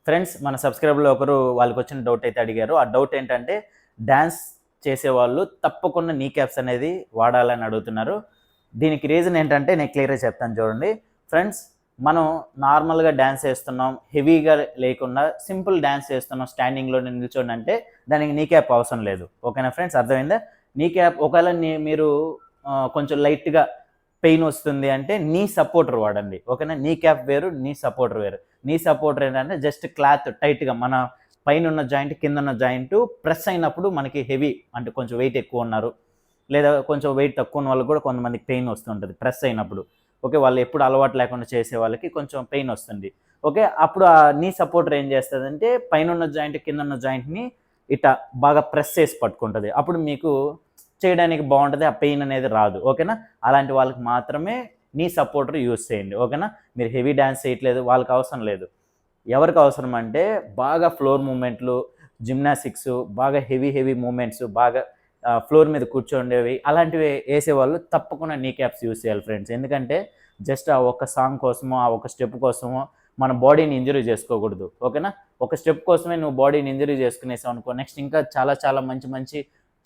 Friends మన సబ్స్క్రైబర్లో ఒకరు వాళ్ళకి వచ్చిన డౌట్ అయితే అడిగారు. ఆ డౌట్ ఏంటంటే డాన్స్ చేసేవాళ్ళు తప్పకుండా నీ క్యాప్స్ అనేది వాడాలని అడుగుతున్నారు. దీనికి రీజన్ ఏంటంటే నేను క్లియర్గా చెప్తాను చూడండి. ఫ్రెండ్స్ మనం నార్మల్గా డ్యాన్స్ చేస్తున్నాం, హెవీగా లేకుండా సింపుల్ డ్యాన్స్ చేస్తున్నాం, స్టాండింగ్లో నిల్చోండి అంటే దానికి నీ క్యాప్ అవసరం లేదు. ఓకేనా ఫ్రెండ్స్, అర్థమైందా? నీ క్యాప్ ఒకవేళ మీరు కొంచెం లైట్గా పెయిన్ వస్తుంది అంటే నీ సపోర్టర్ వాడండి. ఓకేనా, నీ క్యాప్ వేరు, నీ సపోర్టర్ వేరు. నీ సపోర్టర్ ఏంటంటే జస్ట్ క్లాత్ టైట్గా మన పైన ఉన్న జాయింట్ కింద ఉన్న జాయింట్ ప్రెస్ అయినప్పుడు మనకి హెవీ అంటే కొంచెం వెయిట్ ఎక్కువ ఉన్నారు లేదా కొంచెం వెయిట్ తక్కువ ఉన్న వాళ్ళకి కూడా కొంతమందికి పెయిన్ వస్తుంటుంది ప్రెస్ అయినప్పుడు. ఓకే, వాళ్ళు ఎప్పుడు అలవాటు లేకుండా చేసే వాళ్ళకి కొంచెం పెయిన్ వస్తుంది. ఓకే, అప్పుడు ఆ నీ సపోర్టర్ ఏం చేస్తుందంటే పైన ఉన్న జాయింట్ కింద ఉన్న జాయింట్ని ఇట్లా బాగా ప్రెస్ చేసి పట్టుకుంటుంది. అప్పుడు మీకు చేయడానికి బాగుంటుంది, ఆ పెయిన్ అనేది రాదు. ఓకేనా, అలాంటి వాళ్ళకి మాత్రమే నీ సపోర్టర్ యూజ్ చేయండి. ఓకేనా, మీరు హెవీ డ్యాన్స్ చేయట్లేదు వాళ్ళకి అవసరం లేదు. ఎవరికి అవసరం అంటే బాగా ఫ్లోర్ మూమెంట్లు, జిమ్నాస్టిక్స్, బాగా హెవీ మూమెంట్స్, బాగా ఫ్లోర్ మీద కూర్చోండేవి అలాంటివి వేసేవాళ్ళు తప్పకుండా నీ క్యాప్స్ యూజ్ చేయాలి ఫ్రెండ్స్. ఎందుకంటే జస్ట్ ఆ ఒక్క సాంగ్ కోసమో ఆ ఒక స్టెప్ కోసమో మన బాడీని ఇంజరీ చేసుకోకూడదు. ఓకేనా, ఒక స్టెప్ కోసమే నువ్వు బాడీని ఇంజరీ చేసుకునేసావు అనుకో, నెక్స్ట్ ఇంకా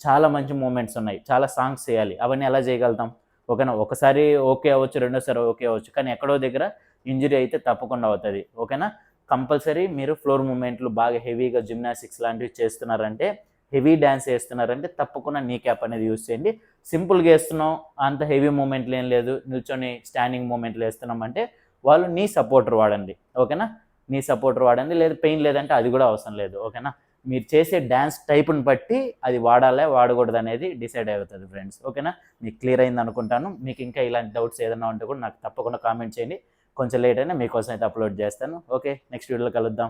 చాలా మంచి మూమెంట్స్ ఉన్నాయి, చాలా సాంగ్స్ చేయాలి, అవన్నీ ఎలా చేయగలుగుతాం? ఓకేనా, ఒకసారి ఓకే అవ్వచ్చు, రెండోసారి ఓకే అవ్వచ్చు, కానీ ఎక్కడో దగ్గర ఇంజరీ అయితే తప్పకుండా అవుతుంది. ఓకేనా, కంపల్సరీ మీరు ఫ్లోర్ మూమెంట్లు బాగా హెవీగా జిమ్నాస్టిక్స్ లాంటివి చేస్తున్నారంటే, హెవీ డ్యాన్స్ వేస్తున్నారంటే తప్పకుండా నీ క్యాప్ అనేది యూజ్ చేయండి. సింపుల్గా వేస్తున్నాం, అంత హెవీ మూమెంట్లు ఏం లేదు, నిల్చొని స్టాండింగ్ మూమెంట్లు వేస్తున్నాం అంటే వాళ్ళు నీ సపోర్టర్ వాడండి. ఓకేనా, నీ సపోర్టర్ వాడండి, లేదు పెయిన్ లేదంటే అది కూడా అవసరం లేదు. ఓకేనా, మీరు చేసే డ్యాన్స్ టైప్ని బట్టి అది వాడాలా వాడకూడదు అనేది డిసైడ్ అవుతుంది ఫ్రెండ్స్. ఓకేనా, మీకు క్లియర్ అయింది అనుకుంటాను. మీకు ఇంకా ఇలాంటి డౌట్స్ ఏదైనా ఉంటే కూడా నాకు తప్పకుండా కామెంట్ చేయండి. కొంచెం లేట్ అయినా మీకోసం అయితే అప్లోడ్ చేస్తాను. ఓకే, నెక్స్ట్ వీడియోలో కలుద్దాం.